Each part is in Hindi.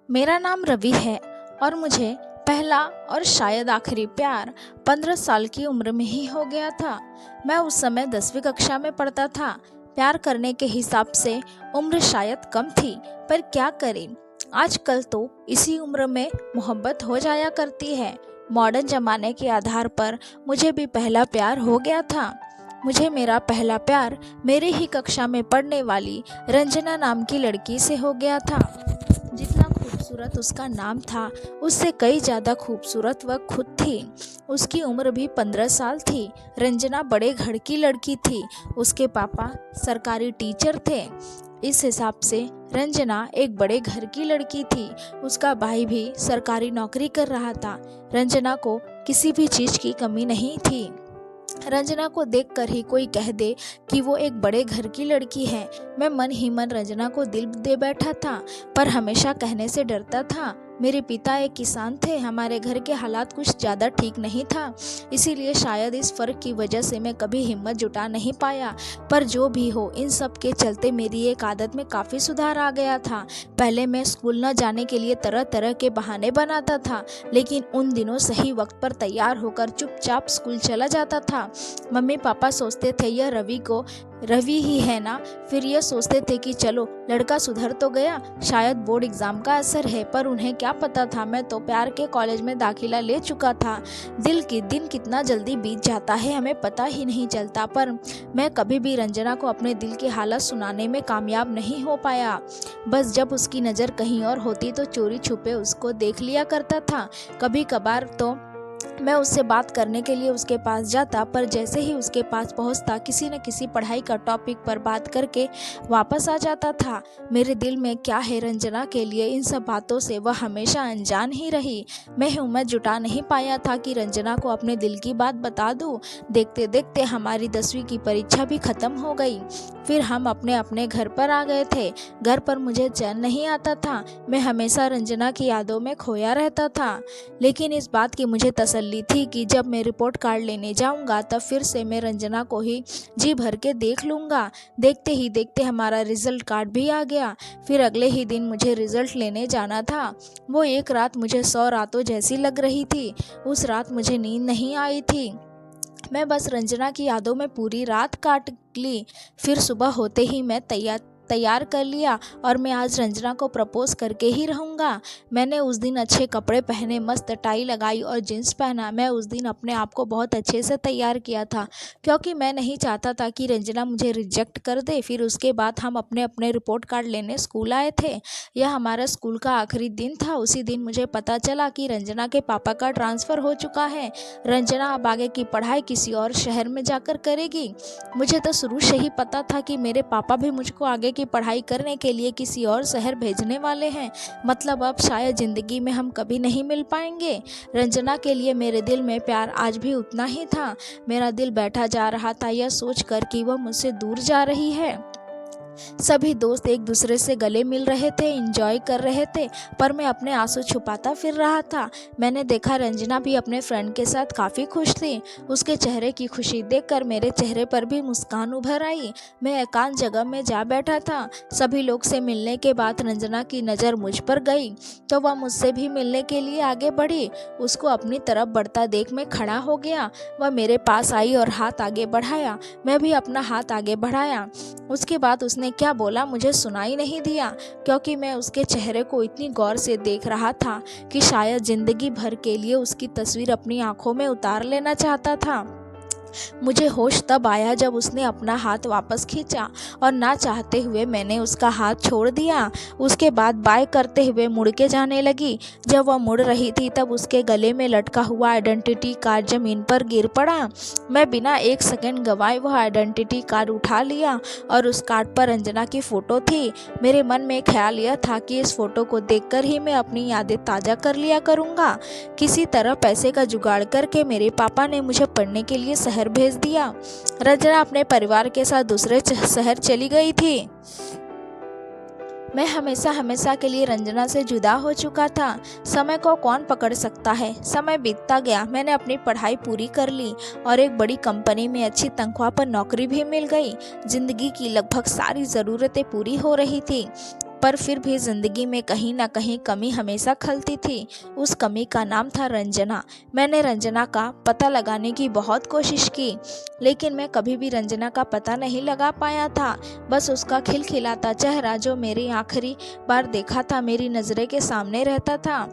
मेरा नाम रवि है और मुझे पहला और शायद आखिरी प्यार 15 साल की उम्र में ही हो गया था। मैं उस समय 10वीं कक्षा में पढ़ता था। प्यार करने के हिसाब से उम्र शायद कम थी, पर क्या करें, आजकल तो इसी उम्र में मोहब्बत हो जाया करती है। मॉडर्न जमाने के आधार पर मुझे भी पहला प्यार हो गया था। मुझे मेरा पहला प्यार मेरे ही कक्षा में पढ़ने वाली रंजना नाम की लड़की से हो गया था। जितना खूबसूरत उसका नाम था, उससे कई ज़्यादा खूबसूरत वह खुद थी। उसकी उम्र भी 15 साल थी। रंजना बड़े घर की लड़की थी। उसके पापा सरकारी टीचर थे। इस हिसाब से रंजना एक बड़े घर की लड़की थी। उसका भाई भी सरकारी नौकरी कर रहा था। रंजना को किसी भी चीज़ की कमी नहीं थी। रंजना को देखकर ही कोई कह दे कि वो एक बड़े घर की लड़की है, मैं मन ही मन रंजना को दिल दे बैठा था, पर हमेशा कहने से डरता था। मेरे पिता एक किसान थे। हमारे घर के हालात कुछ ज़्यादा ठीक नहीं था, इसीलिए शायद इस फ़र्क की वजह से मैं कभी हिम्मत जुटा नहीं पाया। पर जो भी हो, इन सब के चलते मेरी एक आदत में काफ़ी सुधार आ गया था। पहले मैं स्कूल न जाने के लिए तरह तरह के बहाने बनाता था, लेकिन उन दिनों सही वक्त पर तैयार होकर चुपचाप स्कूल चला जाता था। मम्मी पापा सोचते थे यह रवि ही है ना। फिर यह सोचते थे कि चलो लड़का सुधर तो गया, शायद बोर्ड एग्जाम का असर है। पर उन्हें क्या पता था, मैं तो प्यार के कॉलेज में दाखिला ले चुका था। दिन कितना जल्दी बीत जाता है हमें पता ही नहीं चलता। पर मैं कभी भी रंजना को अपने दिल की हालत सुनाने में कामयाब नहीं हो पाया। बस जब उसकी नज़र कहीं और होती तो चोरी छुपे उसको देख लिया करता था। कभी कभार तो मैं उससे बात करने के लिए उसके पास जाता, पर जैसे ही उसके पास पहुंचता, किसी न किसी पढ़ाई का टॉपिक पर बात करके वापस आ जाता था। मेरे दिल में क्या है रंजना के लिए, इन सब बातों से वह हमेशा अनजान ही रही। मैं हिम्मत जुटा नहीं पाया था कि रंजना को अपने दिल की बात बता दूं। देखते देखते हमारी 10वीं की परीक्षा भी खत्म हो गई। फिर हम अपने अपने घर पर आ गए थे। घर पर मुझे चैन नहीं आता था। मैं हमेशा रंजना की यादों में खोया रहता था। लेकिन इस बात की मुझे तसल्ली थी कि जब मैं रिपोर्ट कार्ड लेने जाऊंगा, तब फिर से मैं रंजना को ही जी भर के देख लूंगा। देखते ही देखते हमारा रिजल्ट कार्ड भी आ गया। फिर अगले ही दिन मुझे रिजल्ट लेने जाना था। वो एक रात मुझे 100 रातों जैसी लग रही थी। उस रात मुझे नींद नहीं आई थी। मैं बस रंजना की यादों में पूरी रात काट ली। फिर सुबह होते ही मैं तैयार कर लिया और मैं आज रंजना को प्रपोज करके ही रहूँगा। मैंने उस दिन अच्छे कपड़े पहने, मस्त टाई लगाई और जींस पहना। मैं उस दिन अपने आप को बहुत अच्छे से तैयार किया था, क्योंकि मैं नहीं चाहता था कि रंजना मुझे रिजेक्ट कर दे। फिर उसके बाद हम अपने अपने रिपोर्ट कार्ड लेने स्कूल आए थे। यह हमारा स्कूल का आखिरी दिन था। उसी दिन मुझे पता चला कि रंजना के पापा का ट्रांसफ़र हो चुका है। रंजना अब आगे की पढ़ाई किसी और शहर में जाकर करेगी। मुझे तो शुरू से ही पता था कि मेरे पापा भी मुझको आगे की पढ़ाई करने के लिए किसी और शहर भेजने वाले हैं। मतलब अब शायद ज़िंदगी में हम कभी नहीं मिल पाएंगे। रंजना के लिए मेरे दिल में प्यार आज भी उतना ही था। मेरा दिल बैठा जा रहा था यह सोचकर कि वह मुझसे दूर जा रही है। सभी दोस्त एक दूसरे से गले मिल रहे थे, एंजॉय कर रहे थे, पर मैं अपने आंसू छुपाता फिर रहा था। मैंने देखा रंजना भी अपने फ्रेंड के साथ काफ़ी खुश थी। उसके चेहरे की खुशी देखकर मेरे चेहरे पर भी मुस्कान उभर आई। मैं एकांत जगह में जा बैठा था। सभी लोग से मिलने के बाद रंजना की नज़र मुझ पर गई तो वह मुझसे भी मिलने के लिए आगे बढ़ी। उसको अपनी तरफ बढ़ता देख मैं खड़ा हो गया। वह मेरे पास आई और हाथ आगे बढ़ाया। मैं भी अपना हाथ आगे बढ़ाया। उसके बाद उसने क्या बोला मुझे सुनाई नहीं दिया, क्योंकि मैं उसके चेहरे को इतनी गौर से देख रहा था कि शायद जिंदगी भर के लिए उसकी तस्वीर अपनी आंखों में उतार लेना चाहता था। मुझे होश तब आया जब उसने अपना हाथ वापस खींचा और ना चाहते हुए मैंने उसका हाथ छोड़ दिया। उसके बाद बाय करते हुए मुड़ के जाने लगी। जब वह मुड़ रही थी तब उसके गले में लटका हुआ आइडेंटिटी कार्ड ज़मीन पर गिर पड़ा। मैं बिना एक सेकंड गंवाए वह आइडेंटिटी कार्ड उठा लिया और उस कार्ड पर रंजना की फ़ोटो थी। मेरे मन में ख्याल यह था कि इस फ़ोटो को देखकर ही मैं अपनी यादें ताज़ा कर लिया करूँगा। किसी तरह पैसे का जुगाड़ करके मेरे पापा ने मुझे पढ़ने के लिए शहर भेज दिया। रंजना अपने परिवार के साथ दूसरे शहर चली गई थी। मैं हमेशा के लिए रंजना से जुदा हो चुका था। समय को कौन पकड़ सकता है। समय बीतता गया। मैंने अपनी पढ़ाई पूरी कर ली और एक बड़ी कंपनी में अच्छी तनख्वाह पर नौकरी भी मिल गई। जिंदगी की लगभग सारी ज़रूरतें पूरी हो रही थी। पर फिर भी ज़िंदगी में कहीं ना कहीं कमी हमेशा खलती थी। उस कमी का नाम था रंजना। मैंने रंजना का पता लगाने की बहुत कोशिश की, लेकिन मैं कभी भी रंजना का पता नहीं लगा पाया था। बस उसका खिलखिलाता चेहरा जो मेरी आखिरी बार देखा था मेरी नज़रें के सामने रहता था।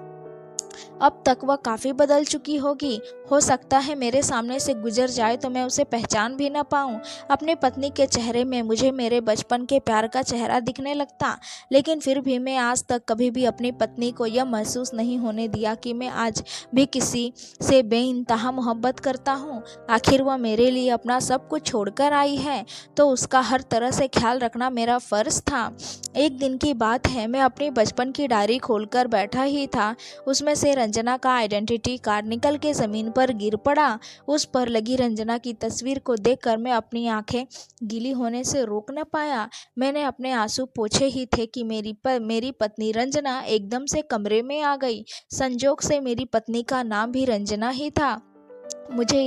अब तक वह काफ़ी बदल चुकी होगी। हो सकता है मेरे सामने से गुजर जाए तो मैं उसे पहचान भी न पाऊँ। अपनी पत्नी के चेहरे में मुझे मेरे बचपन के प्यार का चेहरा दिखने लगता, लेकिन फिर भी मैं आज तक कभी भी अपनी पत्नी को यह महसूस नहीं होने दिया कि मैं आज भी किसी से बेइंतहा मोहब्बत करता हूँ। आखिर वह मेरे लिए अपना सब कुछ छोड़कर आई है, तो उसका हर तरह से ख्याल रखना मेरा फ़र्ज़ था। एक दिन की बात है, मैं अपनी बचपन की डायरी खोलकर बैठा ही था। उसमें से रंजना का आइडेंटिटी कार्ड निकल के ज़मीन पर गिर पड़ा। उस पर लगी रंजना की तस्वीर को देखकर मैं अपनी आंखें गीली होने से रोक न पाया। मैंने अपने आंसू पोंछे ही थे कि मेरी पत्नी रंजना एकदम से कमरे में आ गई। संजोग से मेरी पत्नी का नाम भी रंजना ही था। मुझे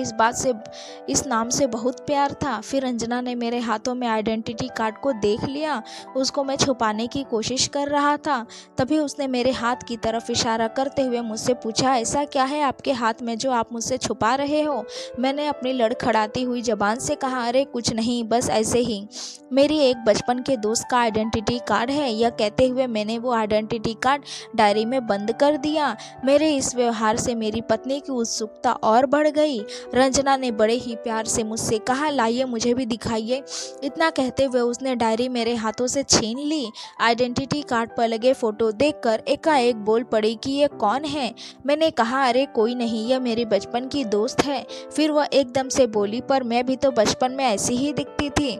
इस नाम से बहुत प्यार था। फिर रंजना ने मेरे हाथों में आइडेंटिटी कार्ड को देख लिया। उसको मैं छुपाने की कोशिश कर रहा था। तभी उसने मेरे हाथ की तरफ इशारा करते हुए मुझसे पूछा, ऐसा क्या है आपके हाथ में जो आप मुझसे छुपा रहे हो? मैंने अपनी लड़खड़ाती हुई जबान से कहा, अरे कुछ नहीं, बस ऐसे ही। मेरी एक बचपन के दोस्त का आइडेंटिटी कार्ड है। यह कहते हुए मैंने वो आइडेंटिटी कार्ड डायरी में बंद कर दिया। मेरे इस व्यवहार से मेरी पत्नी की उत्सुकता और बढ़ गई। रंजना ने बड़े ही प्यार से मुझसे कहा, लाइए मुझे भी दिखाइए। इतना कहते हुए उसने डायरी मेरे हाथों से छीन ली। आइडेंटिटी कार्ड पर लगे फोटो देखकर एकाएक बोल पड़ी कि ये कौन है? मैंने कहा, अरे कोई नहीं, यह मेरी बचपन की दोस्त है। फिर वह एकदम से बोली, पर मैं भी तो बचपन में ऐसी ही दिखती थी।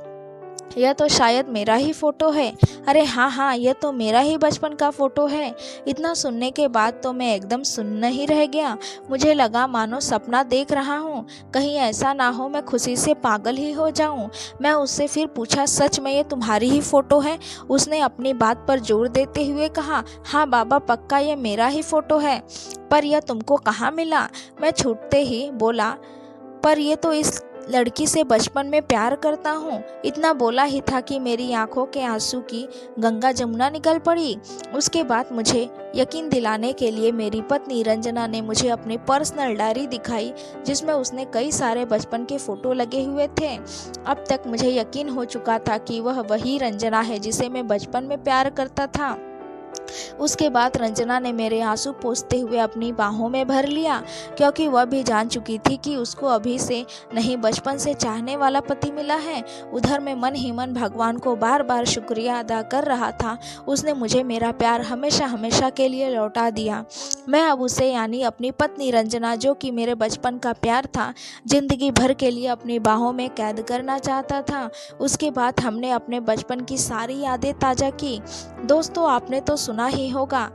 यह तो शायद मेरा ही फ़ोटो है। अरे हाँ, यह तो मेरा ही बचपन का फ़ोटो है। इतना सुनने के बाद तो मैं एकदम सुन्न ही रह गया। मुझे लगा मानो सपना देख रहा हूँ। कहीं ऐसा ना हो मैं खुशी से पागल ही हो जाऊँ। मैं उससे फिर पूछा, सच में ये तुम्हारी ही फ़ोटो है? उसने अपनी बात पर जोर देते हुए कहा, हाँ बाबा, पक्का ये मेरा ही फ़ोटो है। पर यह तुमको कहाँ मिला? मैं छूटते ही बोला, पर ये तो इस लड़की से बचपन में प्यार करता हूँ। इतना बोला ही था कि मेरी आंखों के आंसू की गंगा जमुना निकल पड़ी। उसके बाद मुझे यकीन दिलाने के लिए मेरी पत्नी रंजना ने मुझे अपनी पर्सनल डायरी दिखाई, जिसमें उसने कई सारे बचपन के फ़ोटो लगे हुए थे। अब तक मुझे यकीन हो चुका था कि वह वही रंजना है जिसे मैं बचपन में प्यार करता था। उसके बाद रंजना ने मेरे आंसू पोंछते हुए अपनी बाहों में भर लिया, क्योंकि वह भी जान चुकी थी कि उसको अभी से नहीं बचपन से चाहने वाला पति मिला है। उधर मैं मन ही मन भगवान को बार बार शुक्रिया अदा कर रहा था। उसने मुझे मेरा प्यार हमेशा हमेशा के लिए लौटा दिया। मैं अब उसे, यानी अपनी पत्नी रंजना, जो कि मेरे बचपन का प्यार था, जिंदगी भर के लिए अपनी बाहों में कैद करना चाहता था। उसके बाद हमने अपने बचपन की सारी यादें ताज़ा की। दोस्तों, आपने तो सुना ही होगा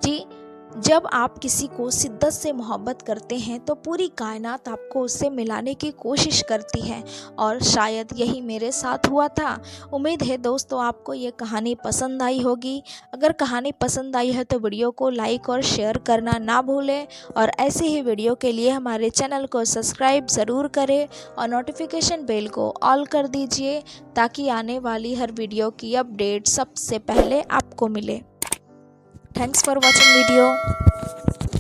जी, जब आप किसी को शिद्दत से मोहब्बत करते हैं तो पूरी कायनात आपको उससे मिलाने की कोशिश करती है, और शायद यही मेरे साथ हुआ था। उम्मीद है दोस्तों आपको ये कहानी पसंद आई होगी। अगर कहानी पसंद आई है तो वीडियो को लाइक और शेयर करना ना भूलें, और ऐसे ही वीडियो के लिए हमारे चैनल को सब्सक्राइब ज़रूर करें और नोटिफिकेशन बेल को ऑल कर दीजिए, ताकि आने वाली हर वीडियो की अपडेट सबसे पहले आपको मिले। Thanks for watching video.